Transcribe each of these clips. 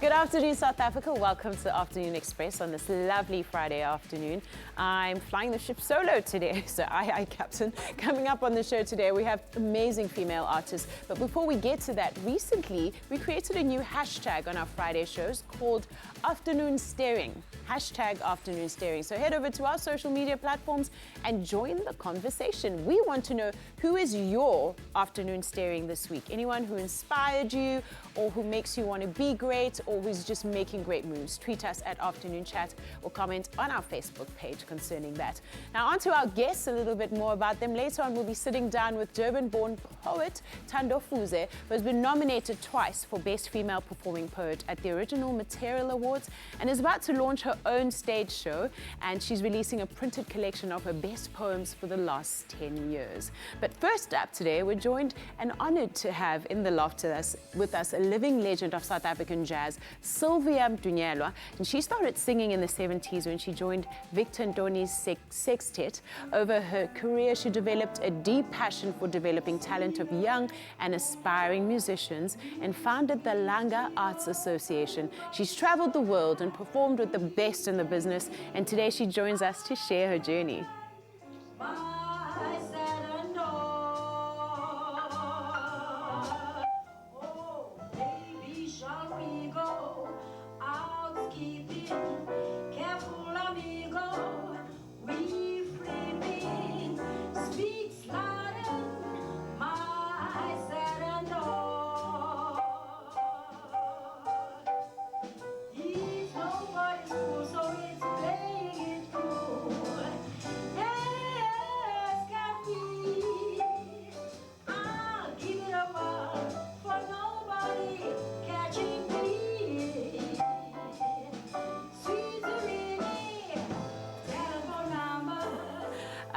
Good afternoon, South Africa. Welcome to Afternoon Express on this lovely Friday afternoon. I'm flying the ship solo today, so aye, Captain. Coming up on the show today, we have amazing female artists. But before we get to that, recently we created a new hashtag on our Friday shows called Afternoon Staring. Hashtag Afternoon Staring. So head over to our social media platforms and join the conversation. We want to know who is your afternoon staring this week. Anyone who inspired you or who makes you want to be great or who's just making great moves. Tweet us at Afternoon Chat or comment on our Facebook page concerning that. Now on to our guests, a little bit more about them. Later on, we'll be sitting down with Durban-born poet Thando Fuze, who has been nominated twice for Best Female Performing Poet at the Original Material Awards and is about to launch her own stage show, and she's releasing a printed collection of her best poems for the last 10 years. But first up today, we're joined and honored to have in the loft with us a living legend of South African jazz, Sylvia Mdunyelwa. And she started singing in the 70s when she joined Victor Ndoni's sextet. Over her career, she developed a deep passion for developing talent of young and aspiring musicians and founded the Langa Arts Association. She's traveled the world and performed with the best in the business, and today she joins us to share her journey.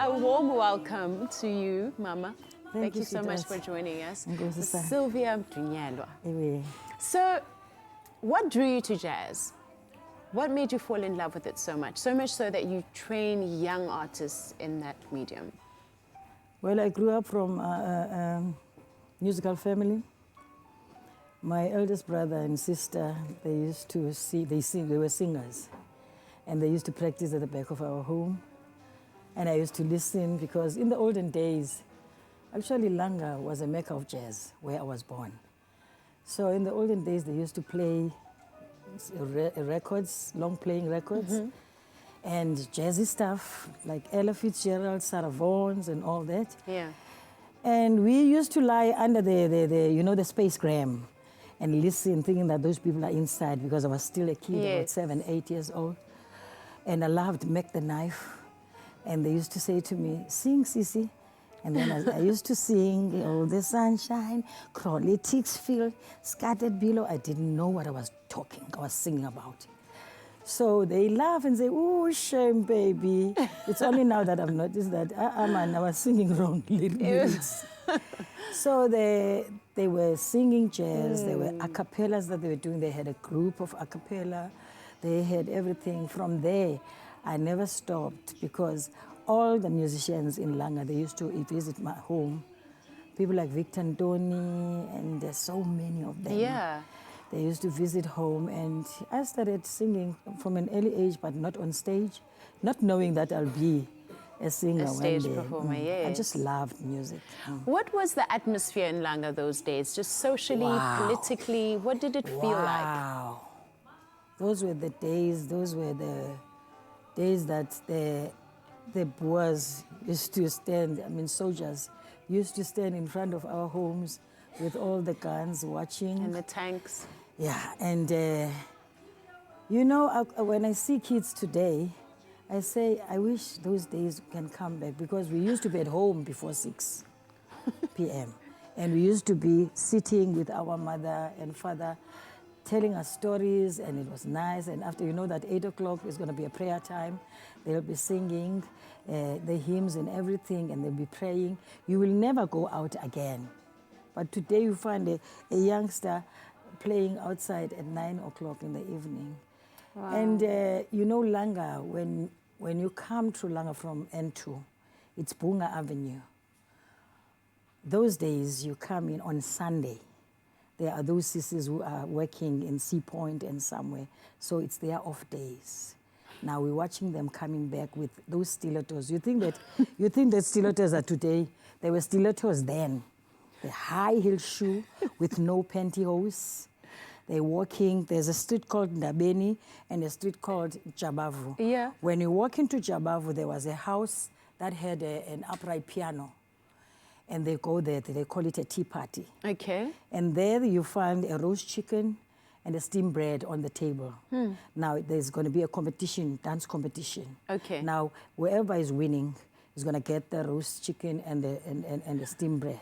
A warm welcome to you, Mama. Thank you so much for joining us. Sylvia Mdunyelwa. So, what drew you to jazz? What made you fall in love with it so much? So much so that you train young artists in that medium. Well, I grew up from a musical family. My eldest brother and sister, they used to they were singers. And they used to practice at the back of our home. And I used to listen because in the olden days, actually Langa was a mecca of jazz where I was born. So in the olden days, they used to play records, long playing records, and jazzy stuff like Ella Fitzgerald, Sarah Vaughan's and all that. Yeah. And we used to lie under the space gram and listen, thinking that those people are inside because I was still a kid, about 7, 8 years old. And I loved Mac the Knife. And they used to say to me, sing, Sissy. And then I used to sing, oh, the sunshine, Crawley Tixfield, scattered below. I didn't know what I was singing about. So they laugh and say, oh, shame, baby. It's only now that I've noticed that, man, I was singing wrong lyrics. So they were singing jazz. There were a cappellas that they were doing. They had a group of a cappella. They had everything. From there, I never stopped because all the musicians in Langa, they used to visit my home. People like Victor Ndoni, and there's so many of them. Yeah. They used to visit home, and I started singing from an early age, but not on stage, not knowing that I'll be a singer one day. A stage performer, yes. I just loved music. What was the atmosphere in Langa those days? Just socially, politically, what did it feel like? Wow. Those were the days, that the Boers used to stand, soldiers used to stand in front of our homes with all the guns watching. And the tanks. Yeah, and when I see kids today, I say, I wish those days can come back because we used to be at home before 6 p.m. And we used to be sitting with our mother and father telling us stories, and it was nice. And after, that 8 o'clock is going to be a prayer time, they'll be singing the hymns and everything, and they'll be praying. You will never go out again. But today you find a youngster playing outside at 9 o'clock in the evening. Wow. And Langa, when you come to Langa from N2, it's Bunga Avenue. Those days you come in on Sunday. there are those sisters who are working in Sea Point and somewhere, so it's their off days. Now we're watching them coming back with those stilettos. You think that stilettos are today? They were stilettos then. The high heel shoe with no pantyhose. They're walking. There's a street called Ndabeni and a street called Jabavu. Yeah. When you walk into Jabavu, there was a house that had an upright piano. And they go there, they call it a tea party. Okay. And there you find a roast chicken and a steamed bread on the table. Now there's going to be a competition, dance competition. Okay. Now whoever is winning is going to get the roast chicken and the steamed bread.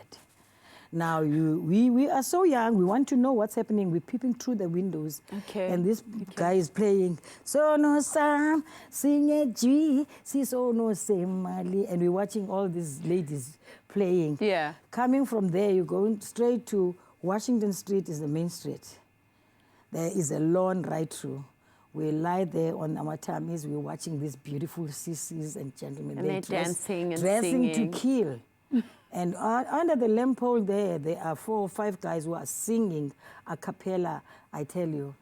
Now we are so young, we want to know what's happening. We're peeping through the windows. Okay. And this guy is playing, so no Sam, sing a G, si so no Sam Mali. And we're watching all these ladies playing. Yeah. Coming from there, you're going straight to Washington Street is the main street. There is a lawn right through. We lie there on our tummies, we're watching these beautiful sissies and gentlemen. And they're dancing and dressing singing. to kill. And under the lamp pole there are 4 or 5 guys who are singing a cappella, I tell you.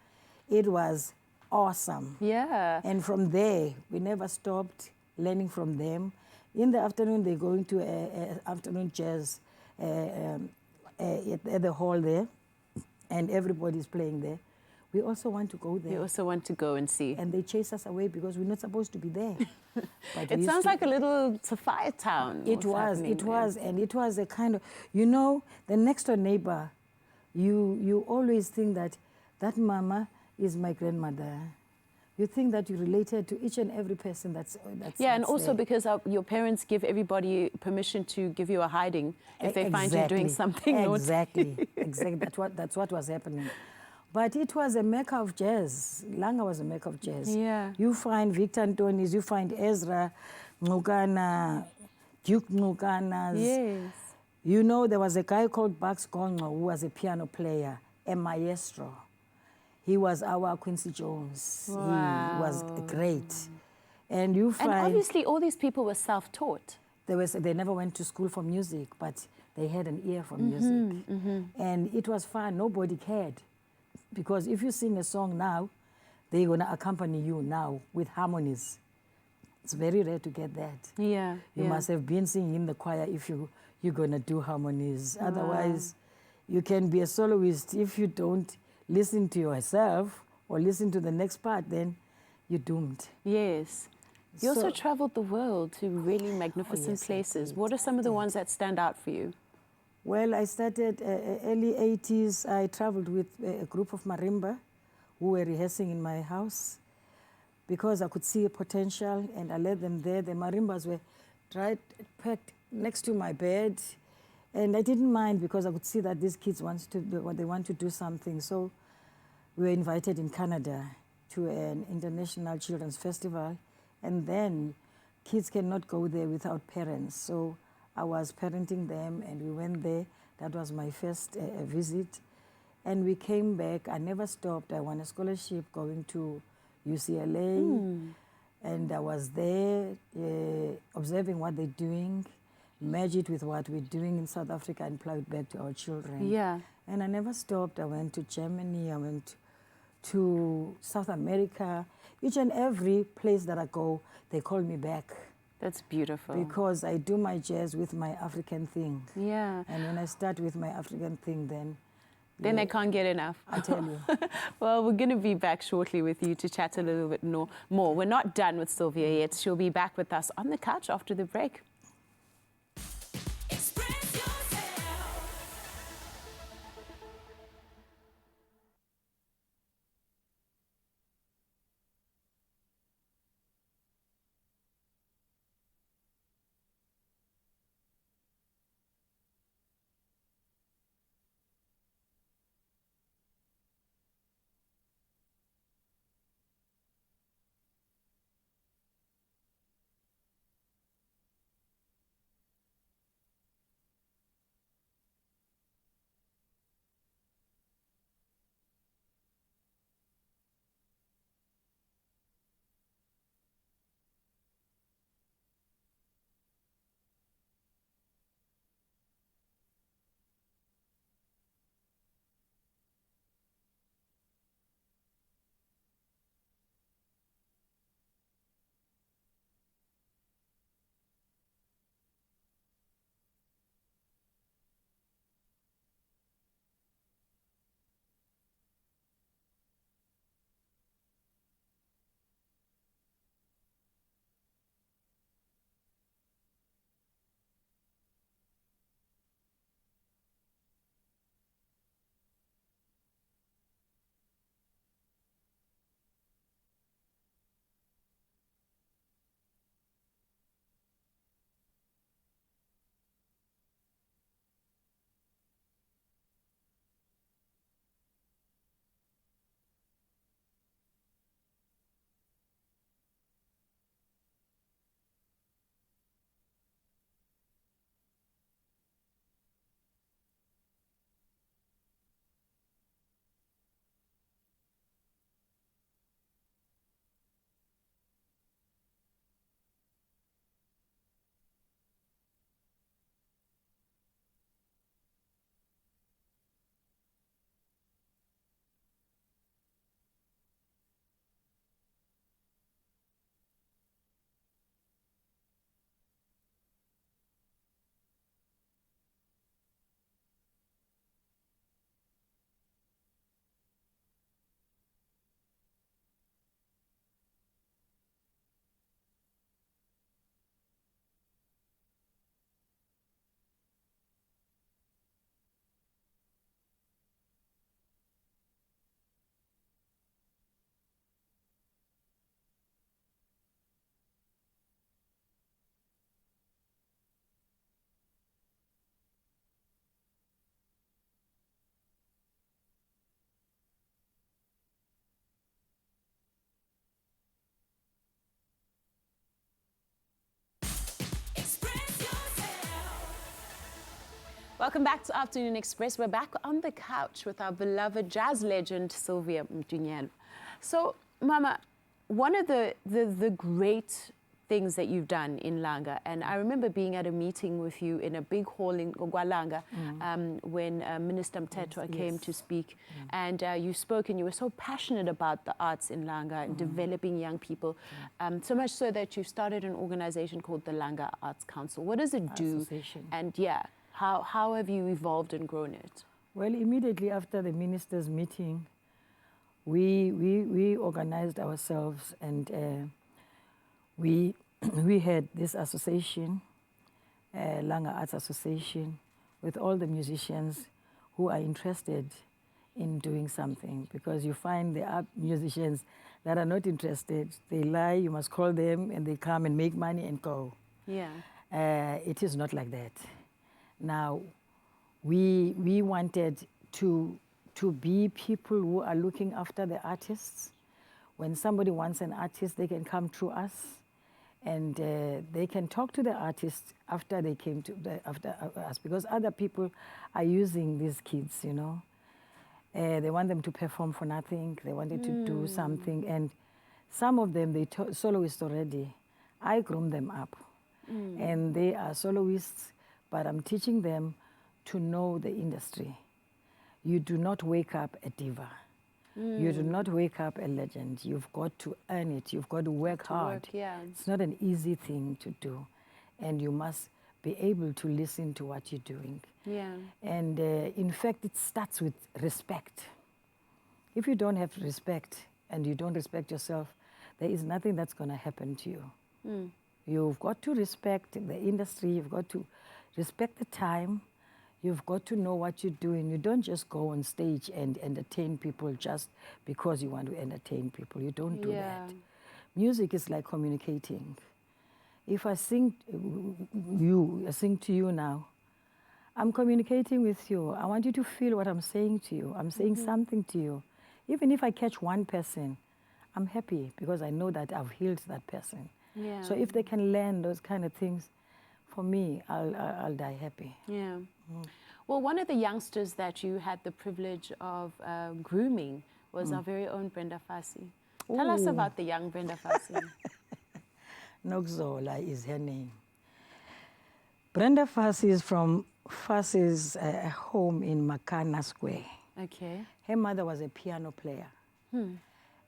It was awesome. Yeah. And from there, we never stopped learning from them. In the afternoon, they're going to afternoon jazz at the hall there, and everybody's playing there. We also want to go there. You also want to go and see. And they chase us away because we're not supposed to be there. But It sounds like a little sapphire town. It was, and it was a kind of, you know, the next door neighbor, you always think that mama is my grandmother. You think that you're related to each and every person that's yeah, and that's also there. because your parents give everybody permission to give you a hiding if they find you doing something naughty. Exactly. That's what was happening. But it was a mecca of jazz. Langa was a mecca of jazz. Yeah. You find Victor Antonis, you find Ezra, Ngukana, Duke Ngukanas. Yes. You know, there was a guy called Bugs Gongo who was a piano player, a maestro. He was our Quincy Jones. Wow. He was great. And you find... And obviously all these people were self-taught. They never went to school for music, but they had an ear for music. And it was fun. Nobody cared. Because if you sing a song now, they're going to accompany you now with harmonies. It's very rare to get that. Yeah. You must have been singing in the choir if you're going to do harmonies. Wow. Otherwise, you can be a soloist. If you don't listen to yourself or listen to the next part, then you're doomed. Yes. You also traveled the world to really magnificent places. What are some of the ones that stand out for you? Well, I started early 80s. I traveled with a group of marimba who were rehearsing in my house because I could see a potential, and I led them there. The marimbas were packed next to my bed, and I didn't mind because I could see that these kids want to do something. So we were invited in Canada to an international children's festival, and then kids cannot go there without parents. So I was parenting them, and we went there. That was my first visit. And we came back. I never stopped. I won a scholarship going to UCLA. And I was there observing what they're doing, merge it with what we're doing in South Africa and plug it back to our children. Yeah. And I never stopped. I went to Germany. I went to South America. Each and every place that I go, they call me back. That's beautiful. Because I do my jazz with my African thing. Yeah. And when I start with my African thing, then I can't get enough. I tell you. Well, we're going to be back shortly with you to chat a little bit more. We're not done with Sylvia yet. She'll be back with us on the couch after the break. Welcome back to Afternoon Express. We're back on the couch with our beloved jazz legend, Sylvia Mdunyelwa. So, Mama, one of the great things that you've done in Langa, and I remember being at a meeting with you in a big hall in Langa when Minister Mtetwa came to speak, and you spoke and you were so passionate about the arts in Langa and developing young people, so much so that you started an organization called the Langa Arts Council. What does it do? Association. And how have you evolved and grown it? Well, immediately after the ministers' meeting, we organized ourselves, and we had this association, Langa Arts Association, with all the musicians who are interested in doing something, because you find there are musicians that are not interested. They lie, you must call them, and they come and make money and go. Yeah. It is not like that. Now, we wanted to be people who are looking after the artists. When somebody wants an artist, they can come through us, and they can talk to the artist after they came to after us, because other people are using these kids, you know. They want them to perform for nothing. They wanted to do something, and some of them, they soloists already. I groom them up, and they are soloists, but I'm teaching them to know the industry. You do not wake up a diva. You do not wake up a legend. You've got to earn it. You've got to work hard. It's not an easy thing to do. And you must be able to listen to what you're doing. Yeah. And in fact, it starts with respect. If you don't have respect and you don't respect yourself, there is nothing that's going to happen to you. You've got to respect the industry. You've got to respect the time. You've got to know what you're doing. You don't just go on stage and entertain people just because you want to entertain people. You don't do that. Music is like communicating. If I sing to you now, I'm communicating with you. I want you to feel what I'm saying to you. I'm saying something to you. Even if I catch one person, I'm happy because I know that I've healed that person. Yeah. So if they can learn those kind of things, for me, I'll die happy. Yeah. Well, one of the youngsters that you had the privilege of grooming was our very own Brenda Fassie. Tell us about the young Brenda Fassie. Nokzola is her name. Brenda Fassie is from Fassie's home in Makana Square. Okay. Her mother was a piano player.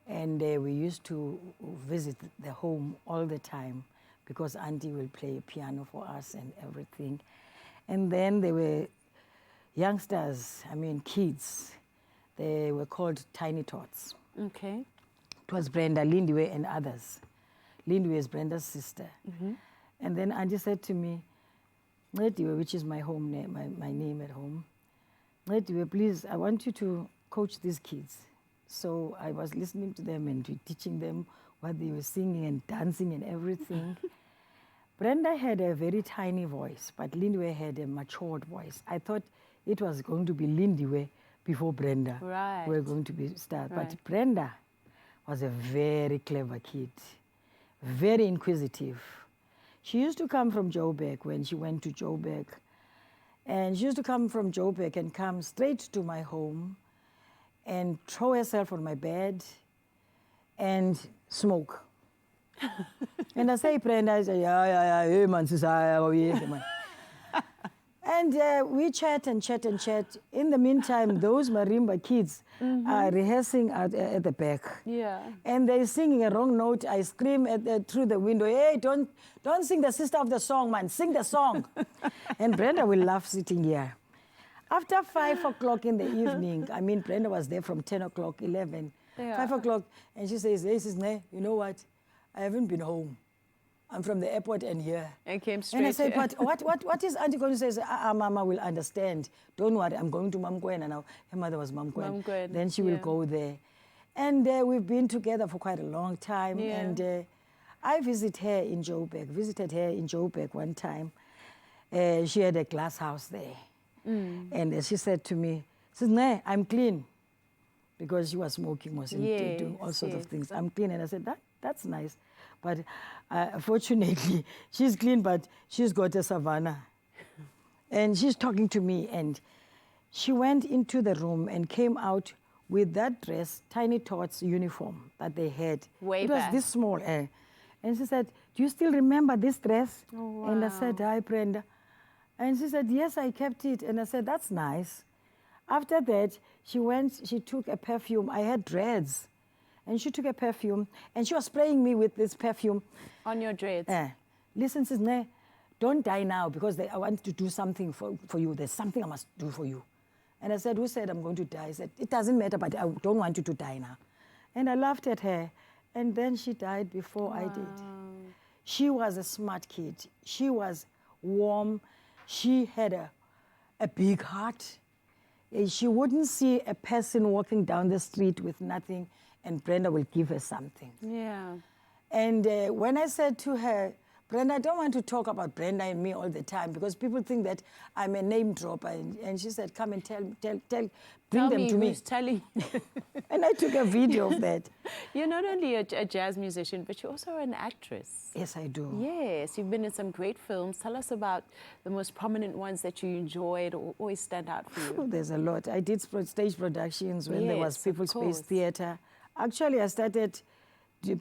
And we used to visit the home all the time because Auntie will play piano for us and everything. And then there were youngsters, kids. They were called Tiny Tots. Okay. It was Brenda, Lindiwe, and others. Lindiwe is Brenda's sister. And then Auntie said to me, Ncediwe, which is my home name, my name at home, Ncediwe, please, I want you to coach these kids. So I was listening to them and teaching them what they were singing and dancing and everything. Brenda had a very tiny voice, but Lindiwe had a matured voice. I thought it was going to be Lindiwe before Brenda. Right. We were going to be start. Right. But Brenda was a very clever kid, very inquisitive. She used to come from Joburg when she went to Joburg. And she used to come from Joburg and come straight to my home and throw herself on my bed and smoke. And I say, Brenda, I say, hey man, man. And we chat and chat and chat. In the meantime, those marimba kids are rehearsing at the back. Yeah. And they're singing a wrong note. I scream through the window, hey, don't sing the sister of the song, man, sing the song. And Brenda will laugh sitting here. After 5 o'clock in the evening, Brenda was there from 10 o'clock, 11, 5 o'clock, and she says, hey, Sisne, you know what? I haven't been home. I'm from the airport and here. I came straight And I said, but what is Auntie going to say? Mama will understand. Don't worry, I'm going to Mam Kwena now. Her mother was Mam Kwena. Then she will go there. And we've been together for quite a long time. Yeah. And I visited her in Joburg one time. She had a glass house there. And she said to me, Sisne, I'm clean. Because she was smoking, was doing all sorts of things. I'm clean. And I said, that's nice. But fortunately, she's clean, but she's got a savannah. And she's talking to me, and she went into the room and came out with that dress, Tiny Tots uniform that they had. Way it was back. this small. And she said, "Do you still remember this dress?" Oh, And I wow. said, "Hi, Brenda." And she said, "Yes, I kept it." And I said, "That's nice." After that, she took a perfume. I had dreads. And she took a perfume, and she was spraying me with this perfume. On your dreads. Listen, sis, don't die now, because I want to do something for you. There's something I must do for you. And I said, "Who said I'm going to die?" I said, "It doesn't matter, but I don't want you to die now." And I laughed at her. And then she died before I did. She was a smart kid. She was warm. She had a big heart. She wouldn't see a person walking down the street with nothing, and Brenda will give her something. Yeah. And when I said to her, "Brenda, I don't want to talk about Brenda and me all the time, because people think that I'm a name dropper." And she said, "Come and bring them to me." Who's telling you. And I took a video of that. You're not only a jazz musician, but you're also an actress. Yes, I do. Yes, you've been in some great films. Tell us about the most prominent ones that you enjoyed or always stand out for you. There's a lot. I did stage productions when there was Yes, of People's Space course. Theatre. Actually, I started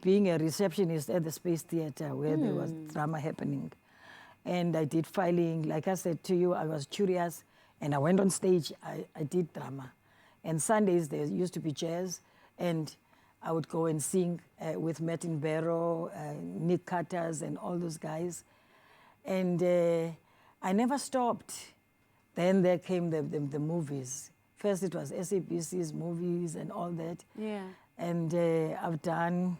being a receptionist at the Space Theatre, where there was drama happening. And I did filing. Like I said to you, I was curious, and I went on stage. I did drama. And Sundays, there used to be jazz, and I would go and sing with Martin Barrow, Nick Carters, and all those guys. And I never stopped. Then there came the movies. First, it was SABC's movies and all that. Yeah. And I've done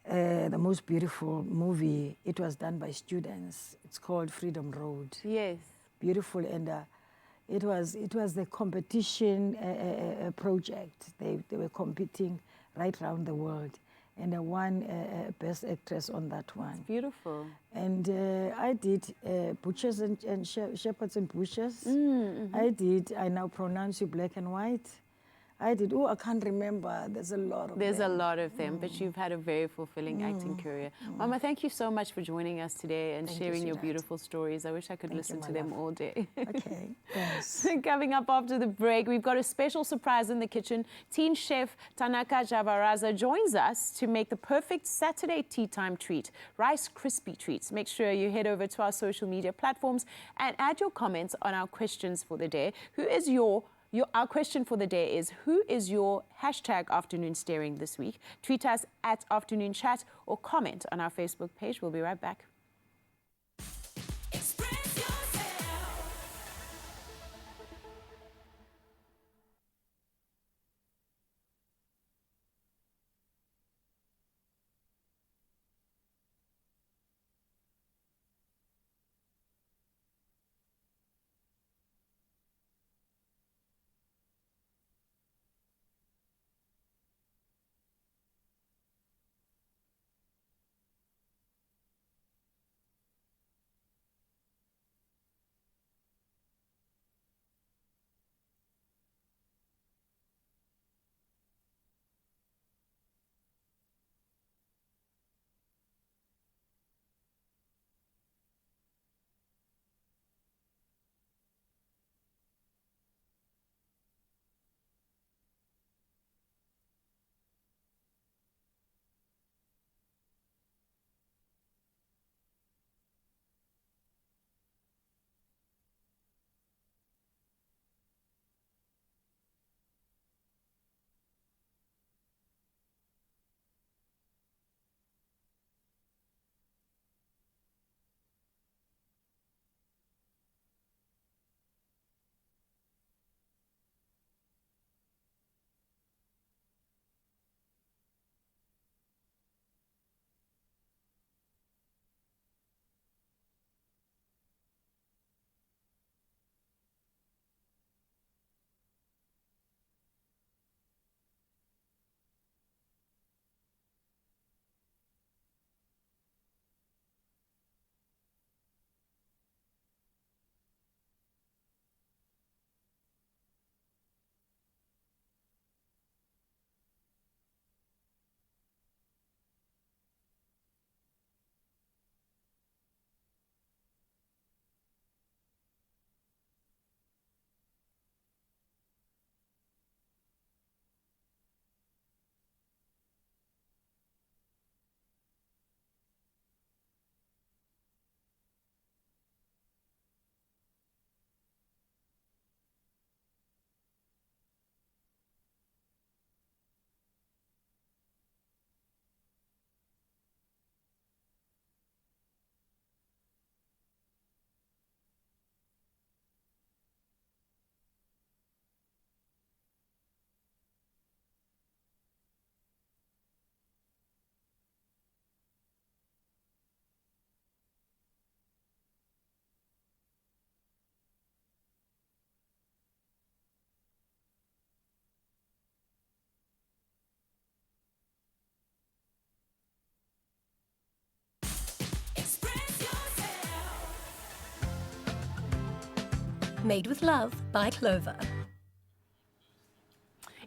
the most beautiful movie. It was done by students. It's called Freedom Road. Yes. Beautiful. And it was the competition project. They were competing right around the world. And I won Best Actress on that one. Beautiful. And I did Butchers and Shepherds and Butchers. I Now Pronounce You Black and White. I did, I can't remember. There's a lot of There's them. a lot of them, but you've had a very fulfilling acting career. Mama, thank you so much for joining us today and Thank you, sharing your sweetheart. beautiful stories. I wish I could listen my to them love. all day. Okay, thanks. Coming up after the break, we've got a special surprise in the kitchen. Teen chef Tanaka Javaraza joins us to make the perfect Saturday tea time treat, Rice Krispie treats. Make sure you head over to our social media platforms and add your comments on our questions for the day. Our question for the day is, who is your #afternoon staring this week? Tweet us at Afternoon Chat or comment on our Facebook page. We'll be right back. Made with love by Clover.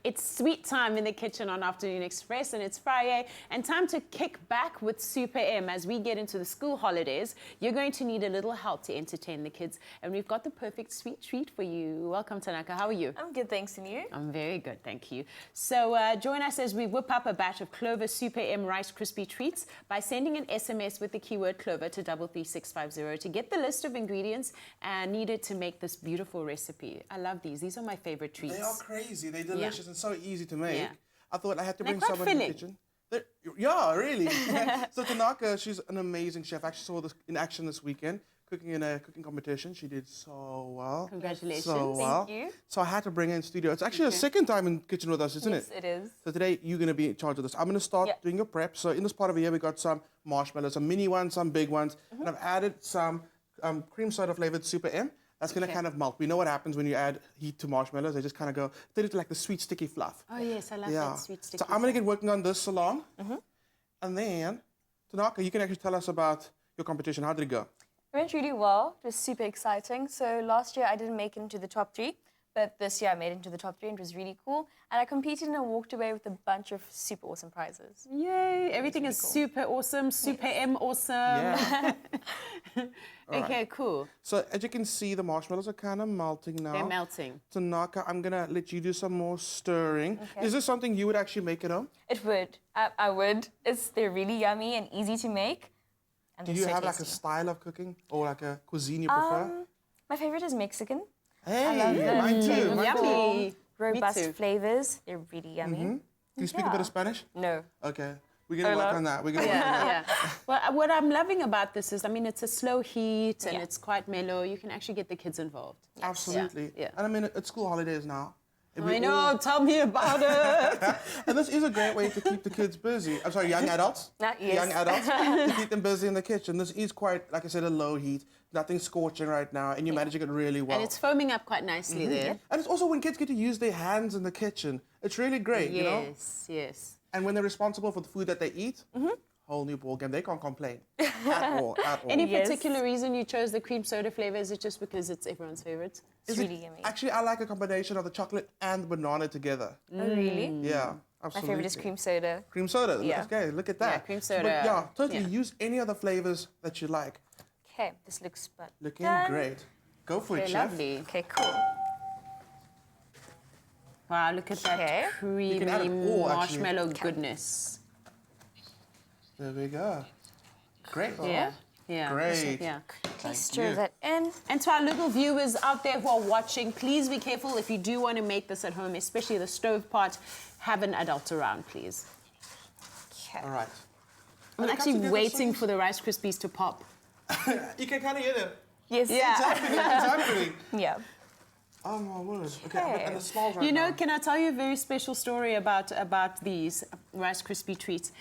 It's sweet time in the kitchen on Afternoon Express, and it's Friday, and time to kick back with Super M. As we get into the school holidays, you're going to need a little help to entertain the kids, and we've got the perfect sweet treat for you. Welcome, Tanaka. How are you? I'm good, thanks, and you? I'm very good, thank you. So join us as we whip up a batch of Clover Super M Rice Krispie treats by sending an SMS with the keyword Clover to 33650 to get the list of ingredients needed to make this beautiful recipe. I love these. These are my favorite treats. They are crazy. They're delicious and so easy to make. Yeah. I thought I had to They're bring quite someone in the filling. kitchen. Yeah, really. So Tanaka, she's an amazing chef. I actually saw this in action this weekend, cooking in a cooking competition. She did so well. Congratulations. So well. Thank you. So I had to bring her in studio. It's actually her second time in kitchen with us, isn't Yes, it? it is. So today you're going to be in charge of this. I'm going to start doing your prep. So in this part of the year, we got some marshmallows, some mini ones, some big ones, and I've added some cream soda flavored Super M. That's going to kind of melt. We know what happens when you add heat to marshmallows. They just kind of go, they do like the sweet sticky fluff. Oh yes, I love that sweet sticky. So I'm going to get working on this along. And then, Tanaka, you can actually tell us about your competition. How did it go? It went really well. It was super exciting. So last year I didn't make it into the top 3, but this year I made it into the top 3 and it was really cool. And I competed and I walked away with a bunch of super awesome prizes. Yay! Everything is super awesome, Super M awesome. Yeah. Okay, cool. So as you can see, the marshmallows are kind of melting now. They're melting. Tanaka, I'm going to let you do some more stirring. Okay. Is this something you would actually make at home? It would. I would. They're really yummy and easy to make. And Do they're you so have like a tasty. style of cooking or like a cuisine you prefer? My favorite is Mexican. Hey, love them. mine too. Mine too. Yummy. Robust too. flavors. They're really yummy. Do you speak a bit of Spanish? No. Okay. We're going to work on that. We're going to work on that. Yeah. Well, what I'm loving about this is, I mean, it's a slow heat and Yeah. it's quite mellow. You can actually get the kids involved. Absolutely. Yeah. And I mean, it's school holidays now. And I we know, all- tell me about it. And this is a great way to keep the kids busy. I'm sorry, young adults. Yes. Young adults to keep them busy in the kitchen. This is quite, like I said, a low heat. Nothing scorching right now, and you're managing it really well. And it's foaming up quite nicely there. And it's also when kids get to use their hands in the kitchen. It's really great, you know? Yes, yes. And when they're responsible for the food that they eat, whole new ballgame. They can't complain at all, at all. Any Yes. particular reason you chose the cream soda flavor? Is it just because it's everyone's favorite? It's really yummy. Actually, I like a combination of the chocolate and banana together. Oh, really? Yeah, My absolutely. favorite is cream soda. Cream soda. Yeah. Okay, look at that. Yeah, cream So, soda. but yeah, totally. Yeah. Use any of the flavors that you like. Okay, this looks but Looking done. great. Go for it, They're chef. lovely. Okay, cool. Wow, look at Okay. that creamy can add it all, actually. marshmallow goodness. There we go. Great. Yeah, yeah. Great. Yeah. Thank Stir you. that in. And to our little viewers out there who are watching, please be careful if you do want to make this at home, especially the stove part. Have an adult around, please. Okay. All right. I'm When it comes actually together, waiting so- for the Rice Krispies to pop. You can kind of hear them. Yes. Yeah. It's happening. It's happening. Yeah. Oh my word. Okay. Okay. And the smells right You know, now. can I tell you a very special story about these Rice Krispie treats?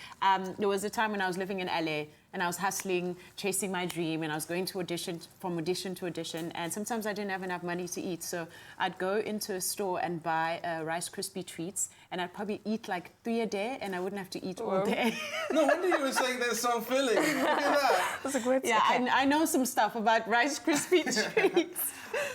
There was a time when I was living in LA and I was hustling, chasing my dream, and I was going to from audition to audition, and sometimes I didn't have enough money to eat, so I'd go into a store and buy Rice Krispie treats, and I'd probably eat like 3 a day, and I wouldn't have to eat all day. No wonder you were saying they're so filling. Look at that. That's a great. Yeah, Okay. I know some stuff about Rice Krispie treats.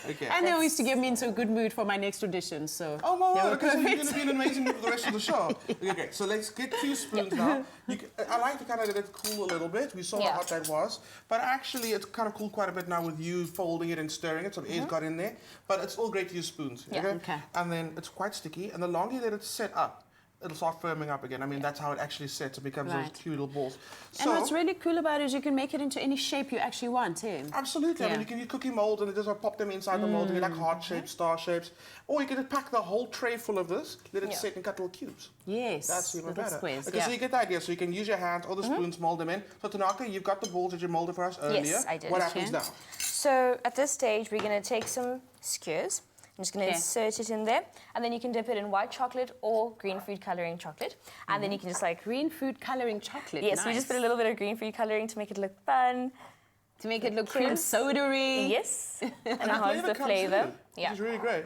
Okay. And they always to get me into a good mood for my next audition, so Oh my they word, were okay, so you're perfect. going to be in an amazing mood for the rest of the show. Okay, so let's get 2 spoons now. I like to kind of let it cool a little bit. We saw how Yeah. hot that was. But actually, it's kind of cooled quite a bit now with you folding it and stirring it. Some air's got in there. But it's all great to use spoons. Yeah. Okay. And then it's quite sticky. And the longer you let it set up, it'll start firming up again. I mean, that's how it actually sets. It becomes those Right. cute little balls. And what's really cool about it is you can make it into any shape you actually want, eh? Absolutely. I Yeah. mean, you can use cookie molds and just pop them inside the mold and get like heart shapes, star shapes. Or you can just pack the whole tray full of this, let it Yeah. sit and cut little cubes. Yes, That's even little better. squares, Okay, yeah. so you get the idea. So you can use your hands or the spoons, mold them in. So Tanaka, you've got the balls that you molded for us earlier. I did. What happens Okay. now? So at this stage, we're going to take some skewers. I'm just going to Okay. insert it in there, and then you can dip it in white chocolate or green food coloring chocolate, and then you can just like Green food coloring chocolate. yes, nice. we just put a little bit of green food coloring to make it look fun. to make it look cream Kids. soda-y. Yes, and And enhance the comes flavor. through, Yeah, Which is really great.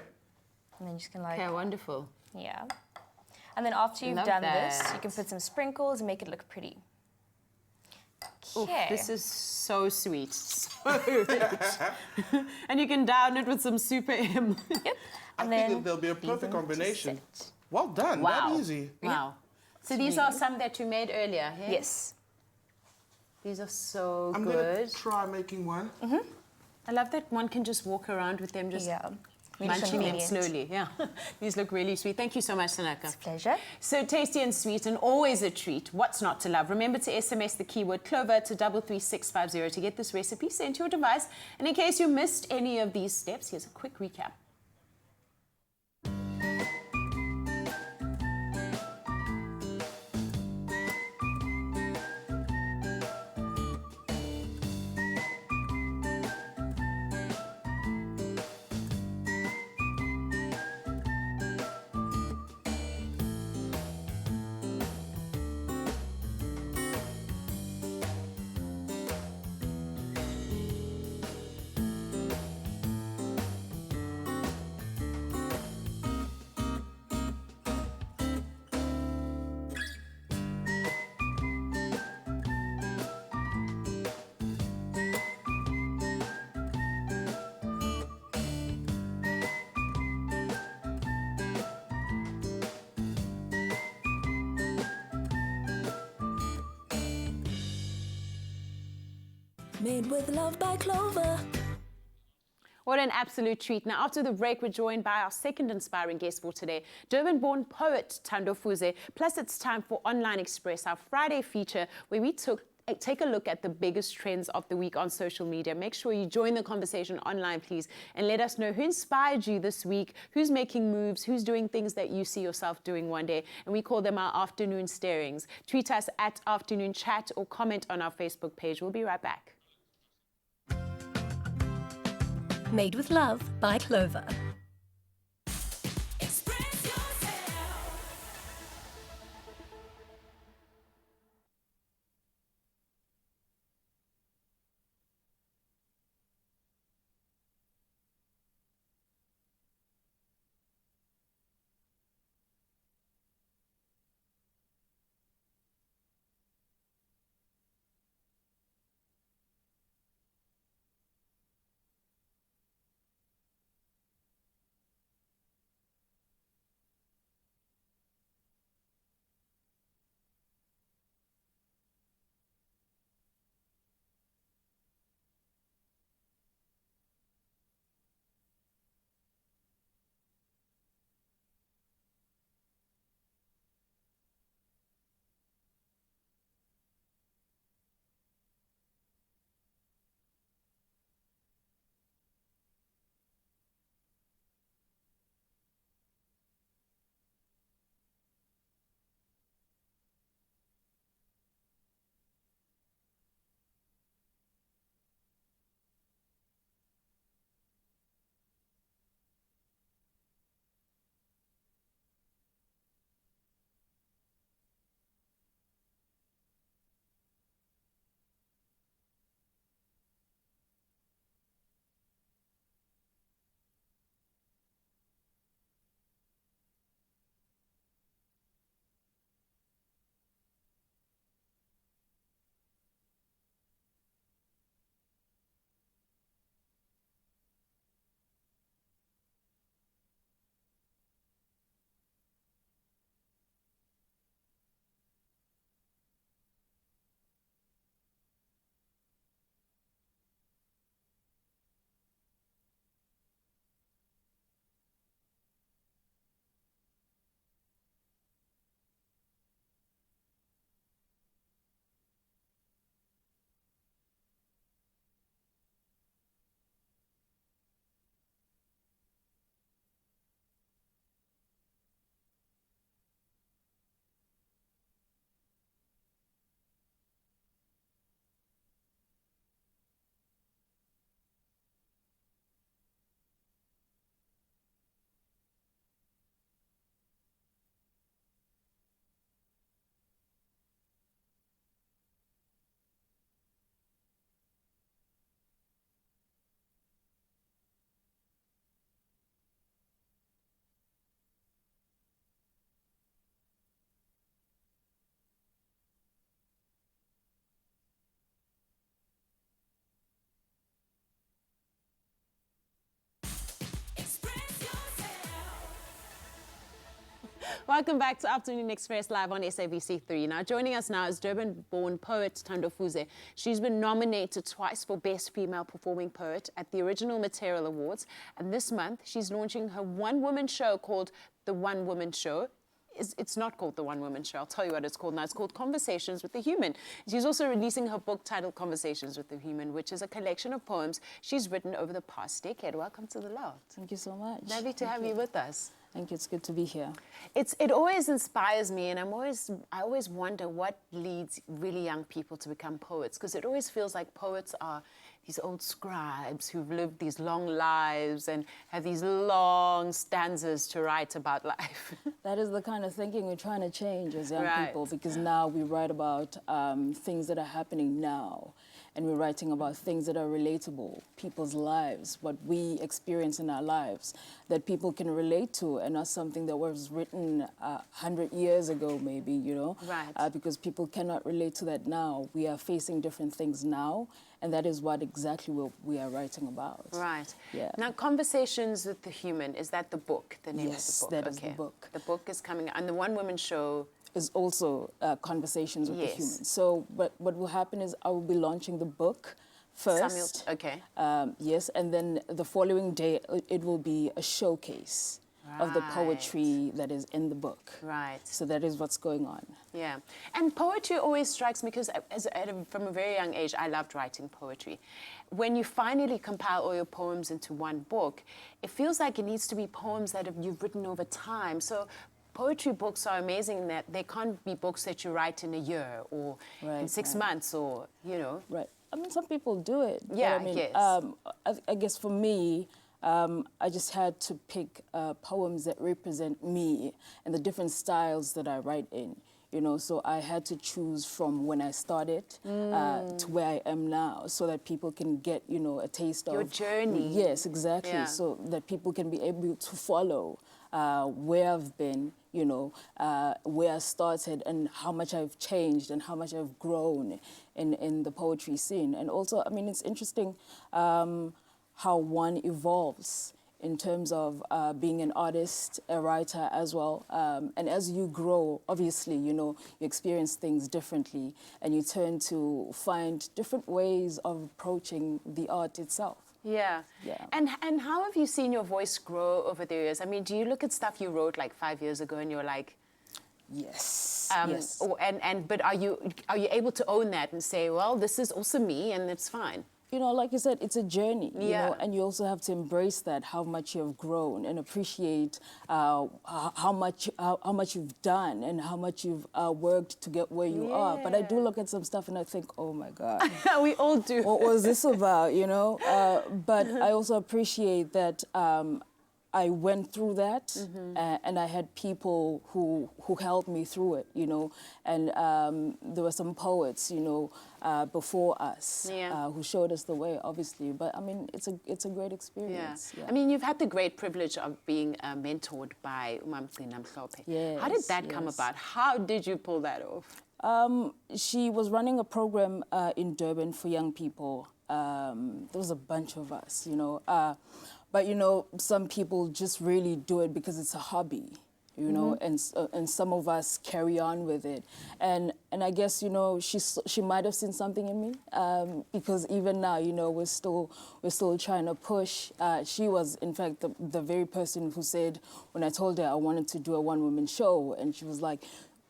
and then you just can like Okay, wonderful. yeah, and then after you've Love done this, that. you can put some sprinkles and make it look pretty. Okay. This is so sweet, so rich. And you can down it with some Super M. Yep. I And think then there'll be a leave perfect them to combination. sit. Well done, Wow. that easy. Wow. So these are some that you made earlier, hey? Yes. These are so I'm good. gonna try making one. I love that one can just walk around with them, just Yeah. Really munching them convenient. slowly. Yeah, these look really sweet. Thank you so much, Tanaka. It's a pleasure. So tasty and sweet and always a treat. What's not to love? Remember to SMS the keyword Clover to 33650 to get this recipe sent to your device. And in case you missed any of these steps, here's a quick recap. Made with love by Clover. What an absolute treat. Now, after the break, we're joined by our second inspiring guest for today, Durban-born poet Thando Fuze. Plus, it's time for Online Express, our Friday feature, where we take a look at the biggest trends of the week on social media. Make sure you join the conversation online, please, and let us know who inspired you this week, who's making moves, who's doing things that you see yourself doing one day. And we call them our afternoon starings. Tweet us at Afternoon Chat or comment on our Facebook page. We'll be right back. Made with love by Clover. Welcome back to Afternoon Express live on SABC3. Now, joining us now is Durban-born poet Thando Fuze. She's been nominated twice for Best Female Performing Poet at the Original Material Awards. And this month, she's launching her one-woman show called The One Woman Show. It's not called The One Woman Show. I'll tell you what it's called now. It's called Conversations with the Human. She's also releasing her book titled Conversations with the Human, which is a collection of poems she's written over the past decade. Welcome to the Loft. Thank you so much. Lovely to have you with us. Thank you. It's good to be here. It always inspires me, and I always wonder what leads really young people to become poets, because it always feels like poets are these old scribes who've lived these long lives and have these long stanzas to write about life. That is the kind of thinking we're trying to change as young Right. people, because now we write about things that are happening now, and we're writing about things that are relatable, people's lives, what we experience in our lives, that people can relate to, and not something that was written 100 years ago, maybe, you know? Right. Because people cannot relate to that now. We are facing different things now, and that is what exactly what we are writing about. Right. Yeah. Now, Conversations with the Human, is that the book, the name Yes, of the book? that is the book. The book is coming, and the One Woman Show. Is also Conversations with Yes. the Human. So what will happen is I will be launching the book first. Okay. Yes, and then the following day it will be a showcase of the poetry that is in the book. Right. So that is what's going on. Yeah, and poetry always strikes me, because from a very young age, I loved writing poetry. When you finally compile all your poems into one book, it feels like it needs to be poems that you've written over time. So poetry books are amazing in that they can't be books that you write in a year or in Right, 6 right. months or, you know. Right. I mean, some people do it. but Yeah, I mean, yes. I guess for me, I just had to pick poems that represent me and the different styles that I write in. You know, so I had to choose from when I started to where I am now, so that people can get, you know, a taste Your of journey. Yes, exactly. Yeah. So that people can be able to follow where I've been, you know, where I started, and how much I've changed and how much I've grown in the poetry scene. And also, I mean, it's interesting how one evolves in terms of being an artist, a writer as well. And as you grow, obviously, you know, you experience things differently, and you turn to find different ways of approaching the art itself. Yeah. Yeah. And how have you seen your voice grow over the years? I mean, do you look at stuff you wrote like 5 years ago and you're like, Yes. Yes. but are you able to own that and say, well, this is also me and it's fine? You know, like you said, it's a journey, you Yeah. know, and you also have to embrace that, how much you have grown, and appreciate how much you've done and how much you've worked to get where you are. But I do look at some stuff and I think, oh my God, We all do. what was this about, you know? But I also appreciate that I went through that, and I had people who helped me through it, you know. And there were some poets, you know, before us who showed us the way, obviously. But I mean, it's a great experience. Yeah. I mean, you've had the great privilege of being mentored by Umamgcina Mhlophe. Yes, How did that come yes. about? How did you pull that off? She was running a program in Durban for young people. There was a bunch of us, you know. But, you know, some people just really do it because it's a hobby, you know, and some of us carry on with it. And I guess, you know, she might have seen something in me, because even now, you know, we're still trying to push. She was, in fact, the very person who said, when I told her I wanted to do a one-woman show, and she was like,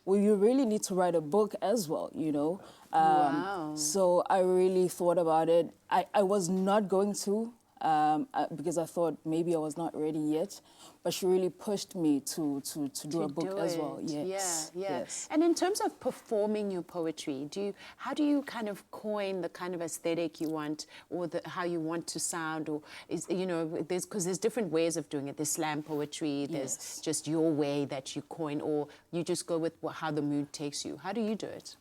well, you really need to write a book as well, you know. Wow. So I really thought about it. I was not going to, because I thought maybe I was not ready yet, but she really pushed me to do a book as well. Yes. Yeah. Yes. And in terms of performing your poetry, how do you kind of coin the kind of aesthetic you want, or how you want to sound, or you know, because there's different ways of doing it. There's slam poetry. There's Yes. just your way that you coin, or you just go with how the mood takes you. How do you do it?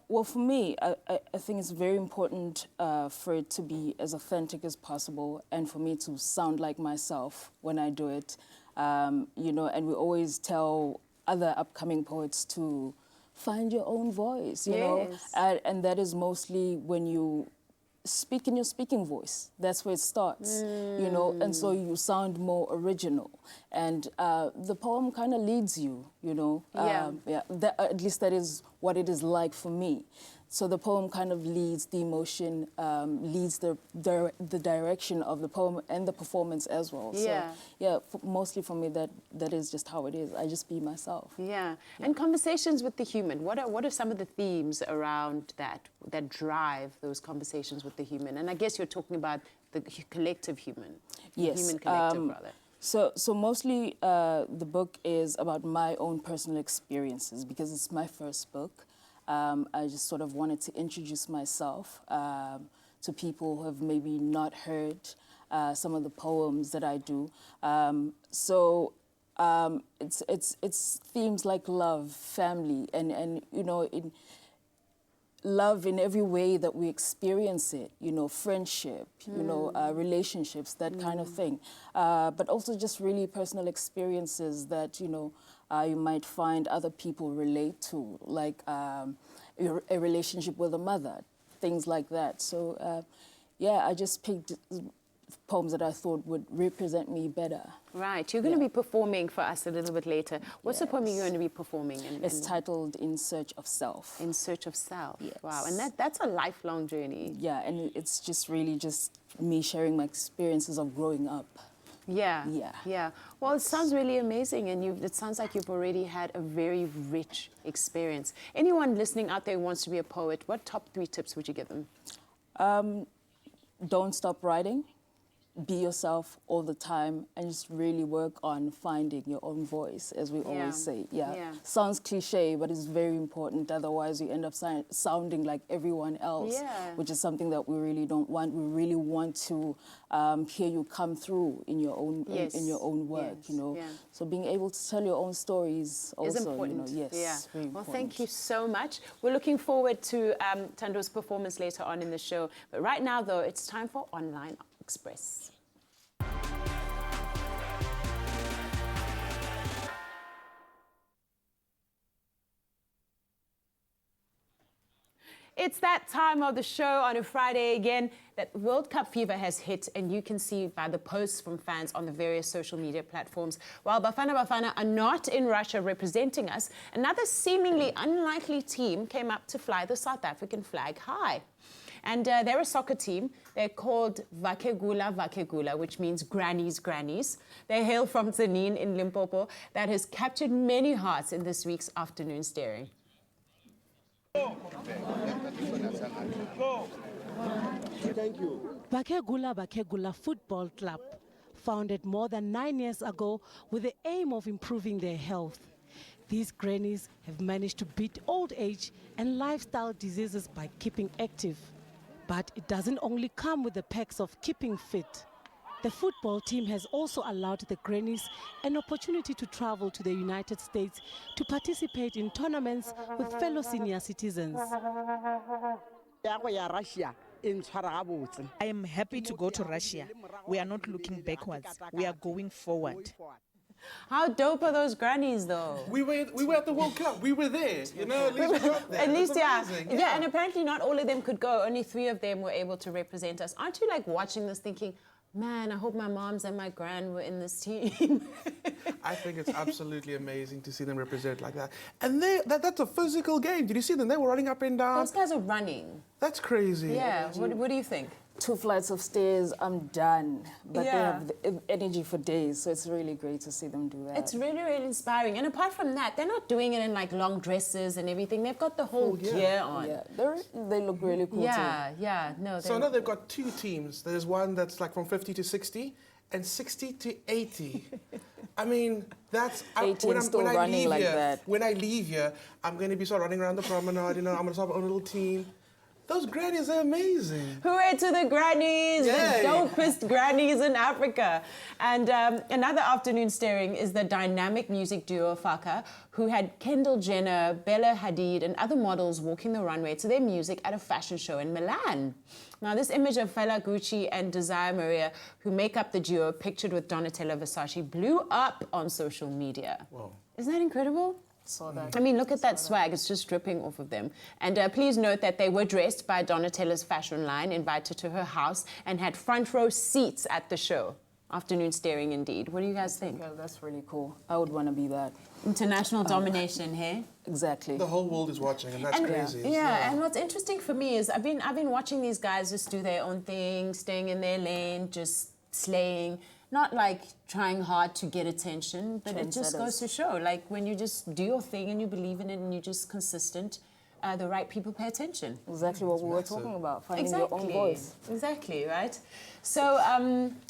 Well, for me, I think it's very important for it to be as authentic as possible, and for me to sound like myself when I do it. You know, and we always tell other upcoming poets to find your own voice, you know. Yes. And that is mostly when you speak in your speaking voice. That's where it starts, you know, and so you sound more original. And the poem kind of leads you, you know. At least that is what it is like for me. So the poem kind of leads the emotion, leads the direction of the poem and the performance as well. Yeah. So, yeah, mostly for me, that is just how it is. I just be myself. Yeah. And conversations with the human. What are some of the themes around that drive those conversations with the human? And I guess you're talking about the collective human. Yes. Human collective, rather. So mostly the book is about my own personal experiences because it's my first book. I just sort of wanted to introduce myself to people who have maybe not heard some of the poems that I do. It's themes like love, family, and you know, love in every way that we experience it, you know, friendship, you know, relationships, that kind of thing. But also just really personal experiences that, you know, you might find other people relate to, like a relationship with a mother, things like that. So, yeah, I just picked poems that I thought would represent me better. Right. You're going to be performing for us a little bit later. What's the poem you're going to be performing? It's titled In Search of Self. In Search of Self. Yes. Wow. And that's a lifelong journey. Yeah, and it's just really just me sharing my experiences of growing up. Yeah. Yeah. Yeah. Well, it sounds really amazing, and it sounds like you've already had a very rich experience. Anyone listening out there who wants to be a poet, what top 3 tips would you give them? Don't stop writing. Be yourself all the time and just really work on finding your own voice, as we always say. Yeah. Sounds cliche, but it's very important. Otherwise, you end up sounding like everyone else, which is something that we really don't want. We really want to hear you come through in your own in your own work. You know, so being able to tell your own stories also, is important. You know, yes, very well, important. thank you so much. We're looking forward to Thando's performance later on in the show. But right now, though, it's time for Online Express. It's that time of the show on a Friday again that World Cup fever has hit, and you can see by the posts from fans on the various social media platforms. While Bafana are not in Russia representing us, another seemingly unlikely team came up to fly the South African flag high. And they're a soccer team. They're called Vakegula, which means grannies. They hail from Tzaneen in Limpopo, that has captured many hearts in this week's afternoon staring. Thank you. Bakegula Football Club, founded more than 9 years ago with the aim of improving their health. These grannies have managed to beat old age and lifestyle diseases by keeping active. But it doesn't only come with the perks of keeping fit. The football team has also allowed the grannies an opportunity to travel to the United States to participate in tournaments with fellow senior citizens. I am happy to go to Russia. We are not looking backwards. We are going forward. How dope are those grannies, though? We were at the World Cup. We were there. You know, at least we got there. At least, That's yeah. amazing. Yeah, and apparently not all of them could go. Only 3 of them were able to represent us. Aren't you like watching this thinking, man, I hope my moms and my gran were in this team? I think it's absolutely amazing to see them represent like that. And that's a physical game. Did you see them? They were running up and down. Those guys are running. That's crazy. Yeah, what do you think? 2 flights of stairs, I'm done. But Yeah. they have the energy for days, so it's really great to see them do that. It's really, really inspiring. And apart from that, they're not doing it in like long dresses and everything. They've got the whole gear on. Yeah, they look really cool too. Yeah, no. So now they've got 2 teams. There's one that's like from 50 to 60 and 60 to 80. I mean, that's... 18 still running like that. When I leave here, I'm going to be sort of running around the promenade, you know, I'm going to start my own little team. Those grannies are amazing. Hooray to the grannies, Yay. the dopest grannies in Africa. And another afternoon staring is the dynamic music duo Faka, who had Kendall Jenner, Bella Hadid, and other models walking the runway to their music at a fashion show in Milan. Now, this image of Fela Gucci and Desire Maria, who make up the duo, pictured with Donatella Versace, blew up on social media. Whoa. Isn't that incredible? Saw that. I mean, look at that swag. It's just dripping off of them. And please note that they were dressed by Donatella's fashion line, invited to her house, and had front row seats at the show. Afternoon staring indeed. What do you guys think? Yeah, that's really cool. I would want to be that. International domination, hey? Exactly. The whole world is watching, and that's crazy. Yeah, and what's interesting for me is I've been watching these guys just do their own thing, staying in their lane, just slaying. Not like trying hard to get attention, but it just goes to show, like when you just do your thing and you believe in it and you're just consistent, the right people pay attention. Exactly what we were talking about, finding your own voice. Exactly, right? So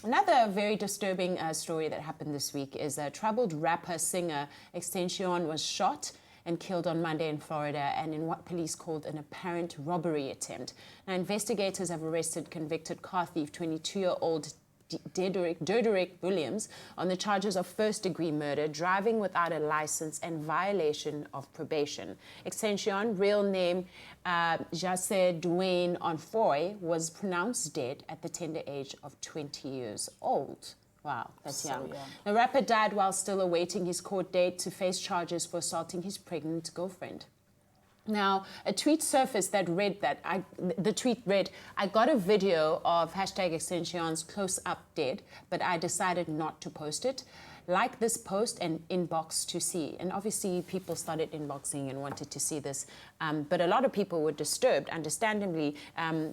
another very disturbing story that happened this week is a troubled rapper-singer Extension was shot and killed on Monday in Florida, and in what police called an apparent robbery attempt. Now, investigators have arrested convicted car thief, 22-year-old Dederick Williams, on the charges of first-degree murder, driving without a license, and violation of probation. Extension, real name Jase Dwayne Onfoy, was pronounced dead at the tender age of 20 years old. Wow, that's young. The rapper died while still awaiting his court date to face charges for assaulting his pregnant girlfriend. Now, a tweet surfaced that read that, the tweet read, "I got a video of #Extension's close-up dead, but I decided not to post it. Like this post and inbox to see." And obviously people started inboxing and wanted to see this. But a lot of people were disturbed, understandably.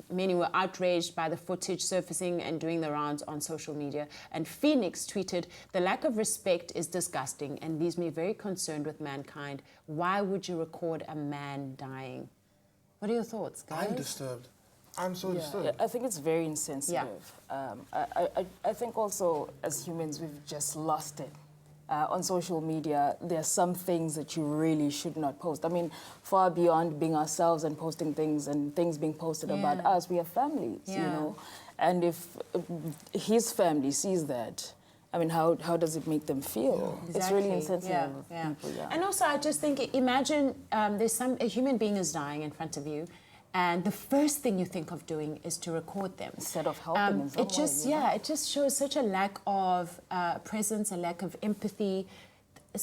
Many were outraged by the footage surfacing and doing the rounds on social media. And Phoenix tweeted, "The lack of respect is disgusting and leaves me very concerned with mankind. Why would you record a man dying?" What are your thoughts, guys? I'm disturbed. I'm so disturbed. Yeah, I think it's very insensitive. I think also as humans we've just lost it. On social media, there are some things that you really should not post. I mean, far beyond being ourselves and posting things and things being posted about us, we have families, you know. And if his family sees that, I mean, how does it make them feel? Exactly. It's really insensitive of people, And also, I just think, imagine a human being is dying in front of you, and the first thing you think of doing is to record them. Instead of helping in some it just, way, you know? it just shows such a lack of presence, a lack of empathy.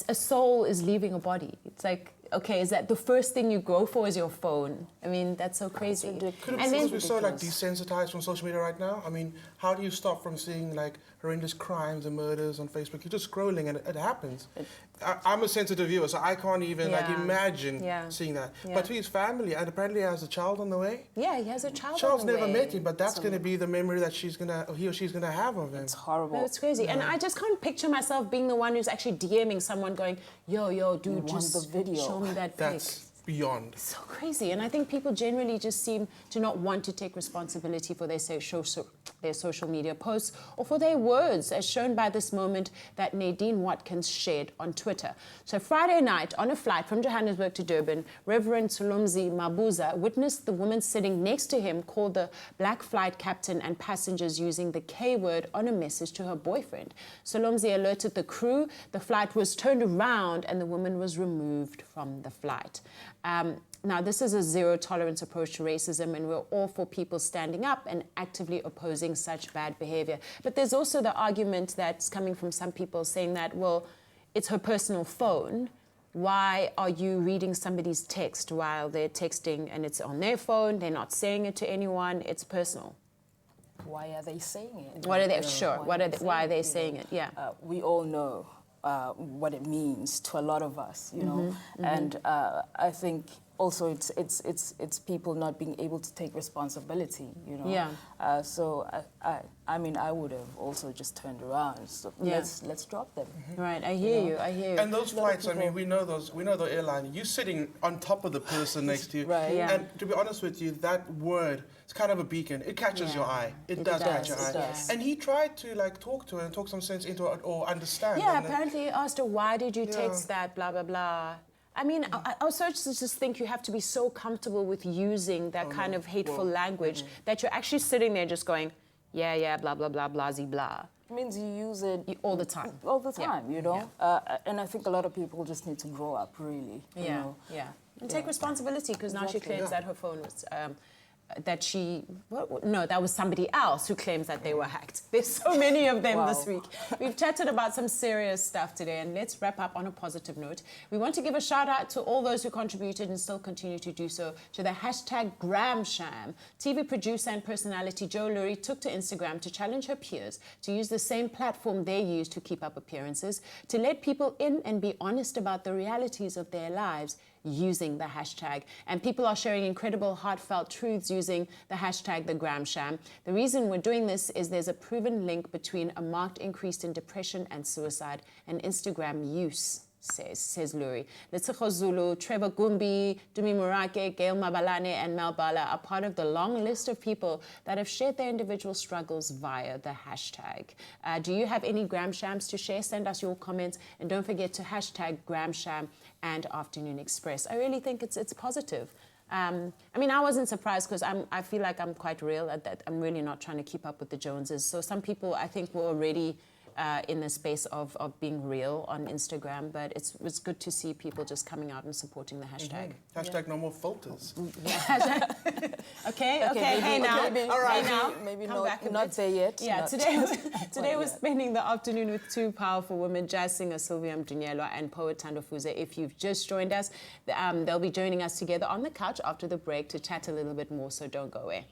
A soul is leaving a body. It's like, okay, is that the first thing you go for is your phone? I mean, that's so crazy. Could it be because we're so like desensitized from social media right now? I mean, how do you stop from seeing like horrendous crimes and murders on Facebook? You're just scrolling and it happens. I'm a sensitive viewer, so I can't even like imagine seeing that. But to his family, and apparently he has a child on the way. Yeah, he has a child Child's on the way. never met him, but that's going to be the memory that he or she's going to have of him. It's horrible. No, it's crazy. And I just can't picture myself being the one who's actually DMing someone going, yo, dude, just the video. show me that That's pic. beyond. So crazy. And I think people generally just seem to not want to take responsibility for their social media posts or for their words, as shown by this moment that Nadine Watkins shared on Twitter. So Friday night, on a flight from Johannesburg to Durban, Reverend Solomzi Mabuza witnessed the woman sitting next to him call the black flight captain and passengers using the K word on a message to her boyfriend. Solomzi alerted the crew, the flight was turned around and the woman was removed from the flight. Now, this is a zero-tolerance approach to racism, and we're all for people standing up and actively opposing such bad behavior. But there's also the argument that's coming from some people saying that, well, it's her personal phone. Why are you reading somebody's text while they're texting and it's on their phone, they're not saying it to anyone, it's personal? Why are they saying it? What are they, why are they saying it? Yeah. We all know what it means to a lot of us, you know, and I think also it's people not being able to take responsibility, you know. Yeah. So I mean, I would have also just turned around. So let's drop them. Right. I hear you. And those flights, I mean, we know the airline. You're sitting on top of the person next to you. Right. Yeah. And to be honest with you, that word, it's kind of a beacon. It catches your eye. It does catch your eye. Does. And he tried to like talk to her and talk some sense into it or understand. Yeah, apparently he asked her, why did you text that, blah, blah, blah. I mean, I also just think you have to be so comfortable with using that kind of hateful language that you're actually sitting there just going, yeah, blah, blah, blah, blah, blah. It means you use it all the time. All the time, you know. And I think a lot of people just need to grow up, really. You know? And take responsibility, because now she claims that her phone was that she, no, that was somebody else who claims that they were hacked. There's so many of them this week. We've chatted about some serious stuff today, and let's wrap up on a positive note. We want to give a shout out to all those who contributed and still continue to do so to the hashtag GramSham. TV producer and personality Jo Lurie took to Instagram to challenge her peers to use the same platform they use to keep up appearances, to let people in and be honest about the realities of their lives using the hashtag. And people are sharing incredible heartfelt truths using the hashtag #TheGramSham. The reason we're doing this is there's a proven link between a marked increase in depression and suicide and Instagram use, says Lurie. Letshego Zulu, Trevor Gumbi, Dumi Murake, Gail Mabalane, and Mel Bala are part of the long list of people that have shared their individual struggles via the hashtag. Do you have any GramShams to share? Send us your comments, and don't forget to hashtag GramSham and Afternoon Express. I really think it's positive. I mean, I wasn't surprised because I feel like I'm quite real at that. I'm really not trying to keep up with the Joneses. So some people, I think, were already in the space of being real on Instagram, but it's good to see people just coming out and supporting the hashtag. Hashtag no more filters. Okay, maybe, hey now. maybe, All right, maybe, now. maybe Come not, back a not bit. there yet. Yeah, not- today we're yet. spending the afternoon with two powerful women, jazz singer Sylvia Mdunyelwa and poet Thando Fuze. If you've just joined us, they'll be joining us together on the couch after the break to chat a little bit more, so don't go away.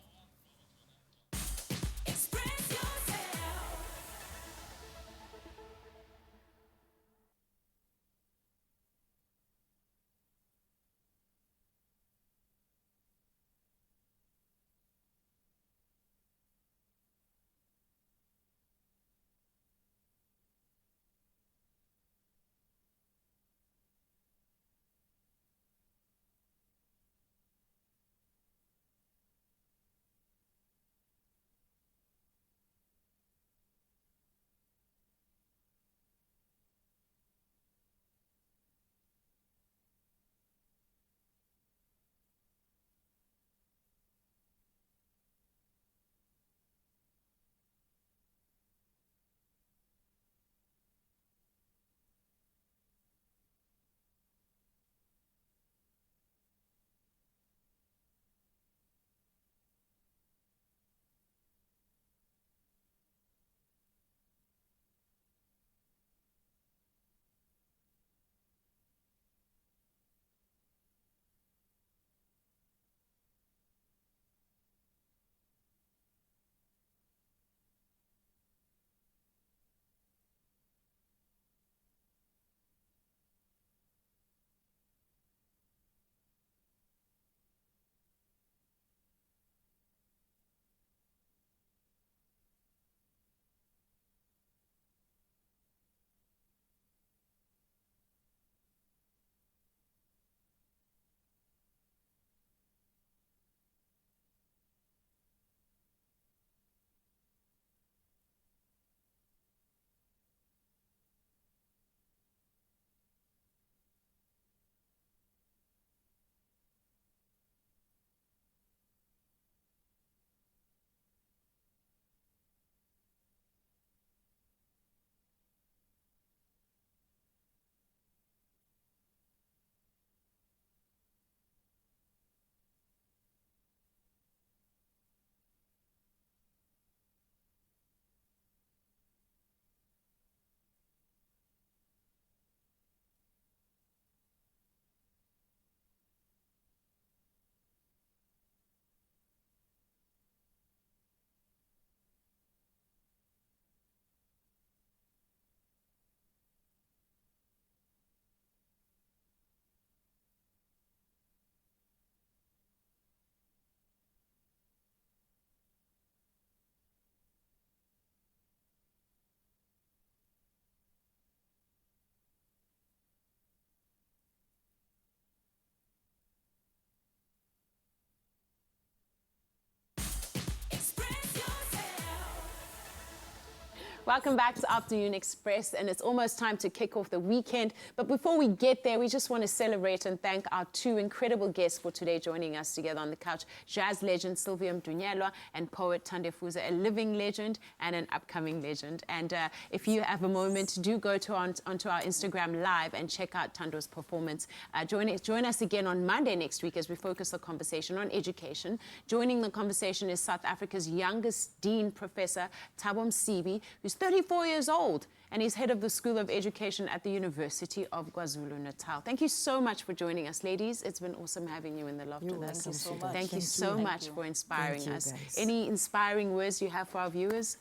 Welcome back to Afternoon Express, and it's almost time to kick off the weekend. But before we get there, we just want to celebrate and thank our two incredible guests for today joining us together on the couch. Jazz legend Sylvia Mdunyelwa and poet Thando Fuze, a living legend and an upcoming legend. And if you have a moment, do go onto our Instagram Live and check out Thando's performance. Join us again on Monday next week as we focus the conversation on education. Joining the conversation is South Africa's youngest Dean Professor Thabo Mdunyelwa, who's 34 years old, and he's head of the School of Education at the University of KwaZulu-Natal. Thank you so much for joining us, ladies. It's been awesome having you in the loft with us. Thank you so much. Thank you so much for inspiring us. Guys. Any inspiring words you have for our viewers?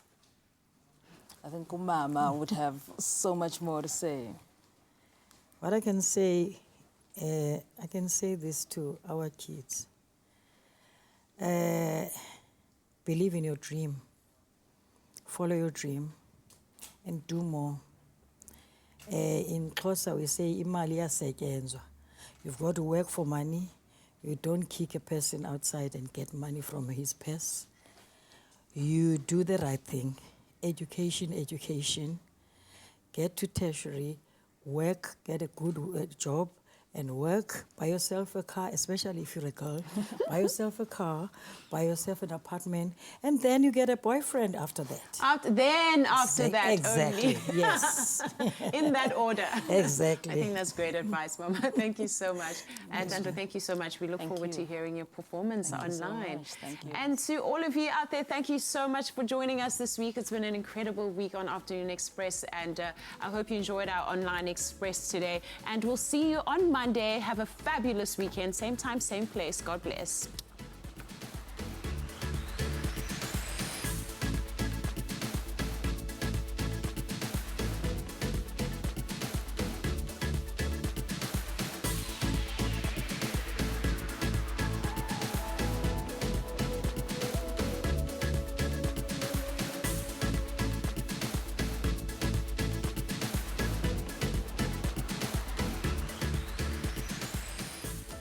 I think Umama would have so much more to say. What I can say this to our kids. Believe in your dream. Follow your dream and do more. In Xhosa we say imali iyasetyenzwa. You've got to work for money. You don't kick a person outside and get money from his purse. You do the right thing. Education, education. Get to tertiary, work, get a good job, and work, buy yourself a car, especially if you're a girl. Buy yourself a car, buy yourself an apartment, and then you get a boyfriend after that. After that exactly. only. Yes. In that order. Exactly. I think that's great advice, Mama. Thank you so much. And Thando, thank you so much. We look forward to hearing your performance online. Thank you. And to all of you out there, thank you so much for joining us this week. It's been an incredible week on Afternoon Express, and I hope you enjoyed our online Express today. And we'll see you on Monday. Have a fabulous weekend. Same time, same place. God bless.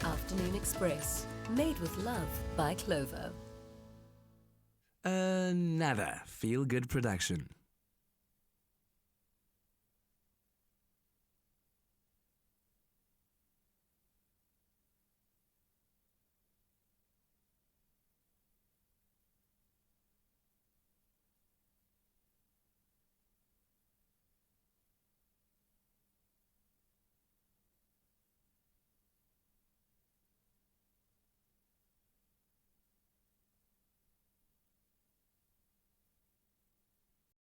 Afternoon Express, made with love by Clover. Another feel-good production.